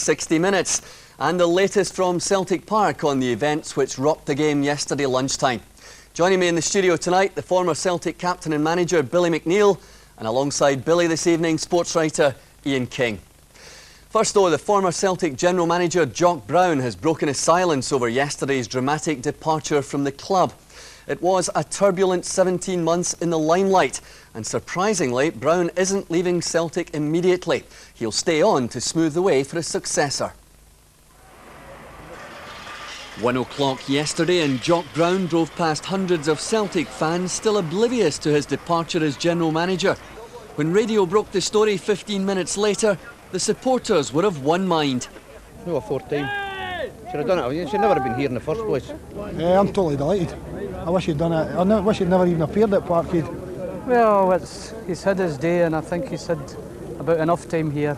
60 minutes and the latest from Celtic Park on the events which rocked the game yesterday lunchtime. Joining me in the studio tonight, the former Celtic captain and manager Billy McNeill, and alongside Billy this evening, sports writer Ian King. First though, the former Celtic general manager Jock Brown has broken his silence over yesterday's dramatic departure from the club. It was a turbulent 17 months in the limelight, and surprisingly, Brown isn't leaving Celtic immediately. He'll stay on to smooth the way for his successor. 1 o'clock yesterday and Jock Brown drove past hundreds of Celtic fans still oblivious to his departure as general manager. When radio broke the story 15 minutes later, the supporters were of one mind. No, a fourth time. Should have done it. You should never have been here in the first place. I'm totally delighted. I wish he'd done it. I wish he'd never even appeared at Parkhead. Well, he's had his day, and I think he's had about enough time here.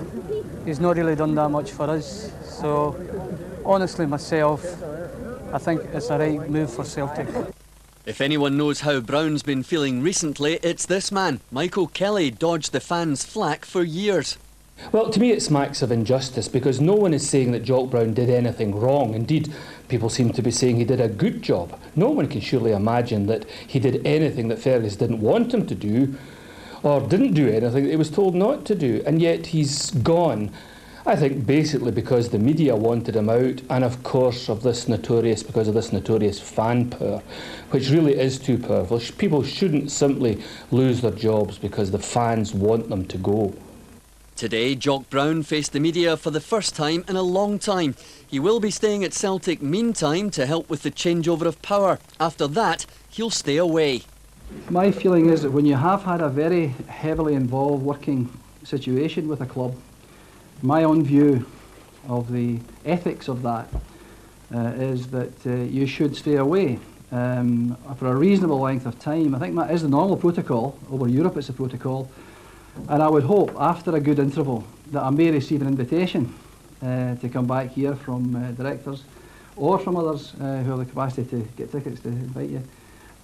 He's not really done that much for us. So, honestly, myself, I think it's a right move for Celtic. If anyone knows how Brown's been feeling recently, it's this man. Michael Kelly dodged the fans' flack for years. Well, to me it smacks of injustice because no one is saying that Jock Brown did anything wrong. Indeed, people seem to be saying he did a good job. No one can surely imagine that he did anything that Fergus didn't want him to do, or didn't do anything that he was told not to do, and yet he's gone. I think basically because the media wanted him out, and of course because of this notorious fan power, which really is too powerful. People shouldn't simply lose their jobs because the fans want them to go. Today, Jock Brown faced the media for the first time in a long time. He will be staying at Celtic meantime to help with the changeover of power. After that, he'll stay away. My feeling is that when you have had a very heavily involved working situation with a club, my own view of the ethics of that is that you should stay away for a reasonable length of time. I think that is the normal protocol. Over Europe it's a protocol. And I would hope, after a good interval, that I may receive an invitation to come back here from directors or from others who have the capacity to get tickets to invite you.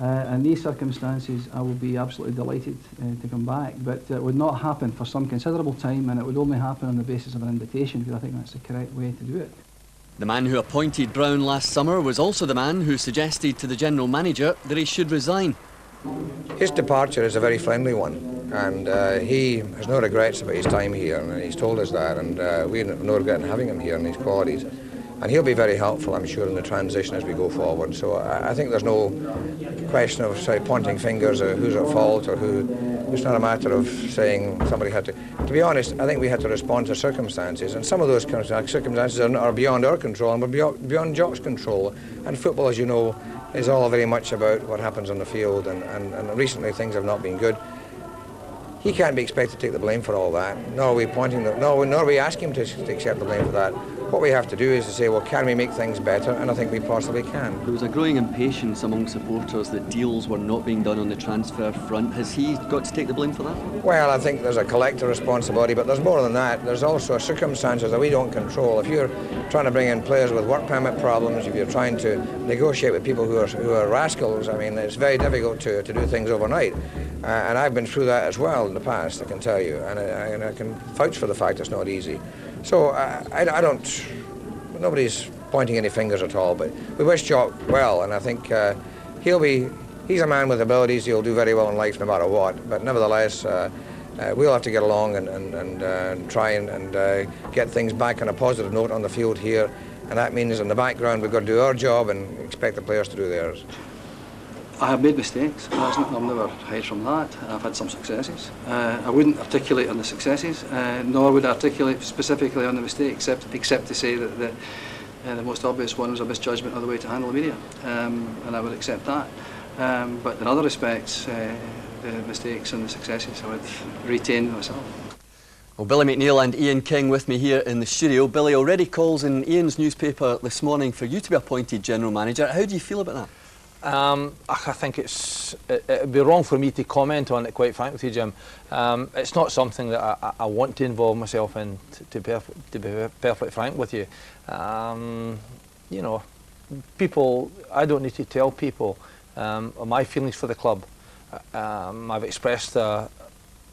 In these circumstances, I would be absolutely delighted to come back, but it would not happen for some considerable time, and it would only happen on the basis of an invitation, because I think that's the correct way to do it. The man who appointed Brown last summer was also the man who suggested to the general manager that he should resign. His departure is a very friendly one, and he has no regrets about his time here, and he's told us that, and we have no regret in having him here and his qualities. And he'll be very helpful, I'm sure, in the transition as we go forward. So I think there's no question of pointing fingers at who's at fault or who. It's not a matter of saying somebody had to. To be honest, I think we had to respond to circumstances, and some of those circumstances are beyond our control and were beyond Jock's control. And football, as you know, is all very much about what happens on the field, and recently things have not been good. He can't be expected to take the blame for all that, nor are we asking him to accept the blame for that. What we have to do is to say, well, can we make things better? And I think we possibly can. There was a growing impatience among supporters that deals were not being done on the transfer front. Has he got to take the blame for that? Well, I think there's a collective responsibility, but there's more than that. There's also circumstances that we don't control. If you're trying to bring in players with work permit problems, if you're trying to negotiate with people who are rascals, I mean, it's very difficult to do things overnight. And I've been through that as well in the past, I can tell you, and I can vouch for the fact it's not easy. So nobody's pointing any fingers at all, but we wish Jock well, and I think he's a man with abilities. He'll do very well in life no matter what, but nevertheless we'll have to get along and try and get things back on a positive note on the field here, and that means in the background we've got to do our job and expect the players to do theirs. I have made mistakes. I've never hide from that. I've had some successes. I wouldn't articulate on the successes, nor would I articulate specifically on the mistakes, except to say that the most obvious one was a misjudgment of the way to handle the media, and I would accept that. But in other respects, the mistakes and the successes, I would retain myself. Well, Billy McNeill and Ian King with me here in the studio. Billy, already calls in Ian's newspaper this morning for you to be appointed general manager. How do you feel about that? I think it'd be wrong for me to comment on it, quite frankly, Jim. It's not something that I want to involve myself in, to be perfectly frank with you. You know, people, I don't need to tell people my feelings for the club. I've expressed a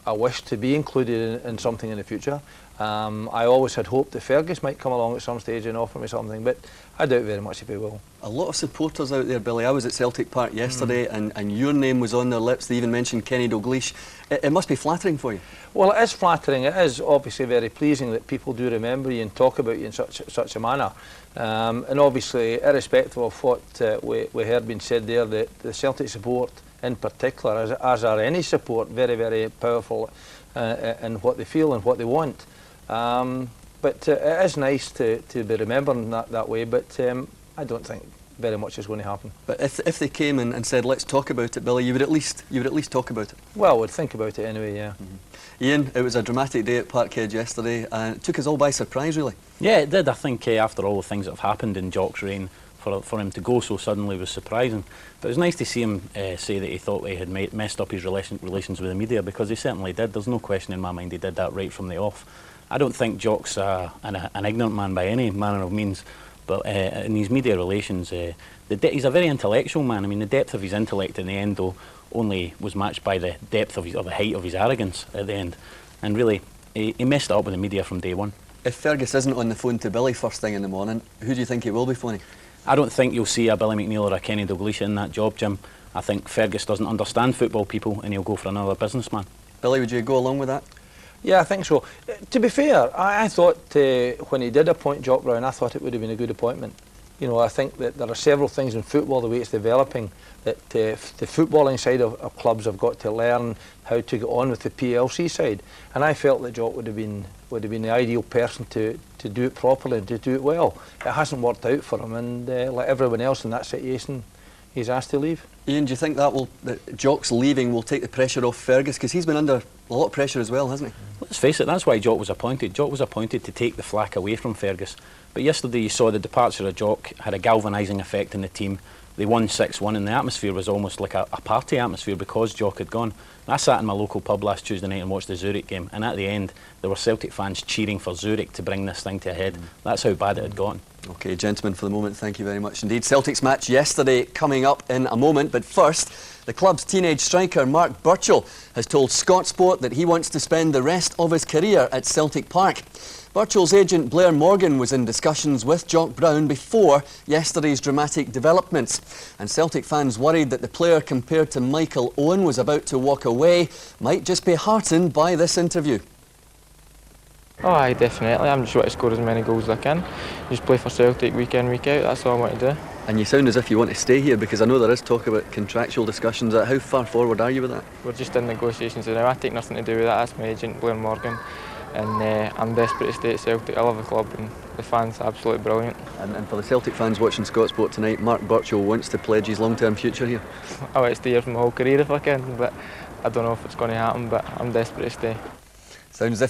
a wish to be included in something in the future. I always had hoped that Fergus might come along at some stage and offer me something, but I doubt very much if he will. A lot of supporters out there, Billy. I was at Celtic Park yesterday and your name was on their lips. They even mentioned Kenny Dalglish. It must be flattering for you. Well, it is flattering. It is obviously very pleasing that people do remember you and talk about you in such a manner. And obviously, irrespective of what we heard being said there, the Celtic support in particular, as are any support, very, very powerful in what they feel and what they want. But it is nice to be remembered that way, but I don't think very much is going to happen. But if they came and said, let's talk about it, Billy, you would at least talk about it. Well, we'd think about it anyway, yeah. Ian, it was a dramatic day at Parkhead yesterday and it took us all by surprise, really. Yeah, it did. I think after all the things that have happened in Jock's reign, for him to go so suddenly was surprising. But it was nice to see him say that he thought he had messed up his relations with the media, because he certainly did. There's no question in my mind he did that right from the off. I don't think Jock's an ignorant man by any manner of means, but in his media relations, he's a very intellectual man. I mean, the depth of his intellect in the end, though, only was matched by the depth of the height of his arrogance at the end. And really, he messed it up with the media from day one. If Fergus isn't on the phone to Billy first thing in the morning, who do you think he will be phoning? I don't think you'll see a Billy McNeill or a Kenny Dalglish in that job, Jim. I think Fergus doesn't understand football people and he'll go for another businessman. Billy, would you go along with that? Yeah, I think so. To be fair, I thought when he did appoint Jock Brown, I thought it would have been a good appointment. You know, I think that there are several things in football, the way it's developing, that the footballing side of clubs have got to learn how to get on with the PLC side. And I felt that Jock would have been the ideal person to do it properly and to do it well. It hasn't worked out for him, and like everyone else in that situation, he's asked to leave. Ian, do you think that Jock's leaving will take the pressure off Fergus? Because he's been under a lot of pressure as well, hasn't he? Let's face it, that's why Jock was appointed. Jock was appointed to take the flack away from Fergus. But yesterday you saw the departure of Jock had a galvanising effect in the team. They won 6-1 and the atmosphere was almost like a party atmosphere because Jock had gone. I sat in my local pub last Tuesday night and watched the Zurich game, and at the end there were Celtic fans cheering for Zurich to bring this thing to a head. That's how bad it had gone. OK, gentlemen, for the moment, thank you very much indeed. Celtic's match yesterday coming up in a moment, but first, the club's teenage striker Mark Burchell has told Scott Sport that he wants to spend the rest of his career at Celtic Park. Burchell's agent Blair Morgan was in discussions with Jock Brown before yesterday's dramatic developments, and Celtic fans worried that the player compared to Michael Owen was about to walk away might just be heartened by this interview. Oh, aye, definitely. I'm just want to score as many goals as I can. Just play for Celtic week in, week out. That's all I want to do. And you sound as if you want to stay here, because I know there is talk about contractual discussions. How far forward are you with that? We're just in negotiations now. I take nothing to do with that. That's my agent, Blair Morgan. And I'm desperate to stay at Celtic. I love the club and the fans, absolutely brilliant. And for the Celtic fans watching Scott Sport tonight, Mark Burchell wants to pledge his long-term future here. I want to stay here for my whole career if I can, but I don't know if it's going to happen, but I'm desperate to stay. Sounds as if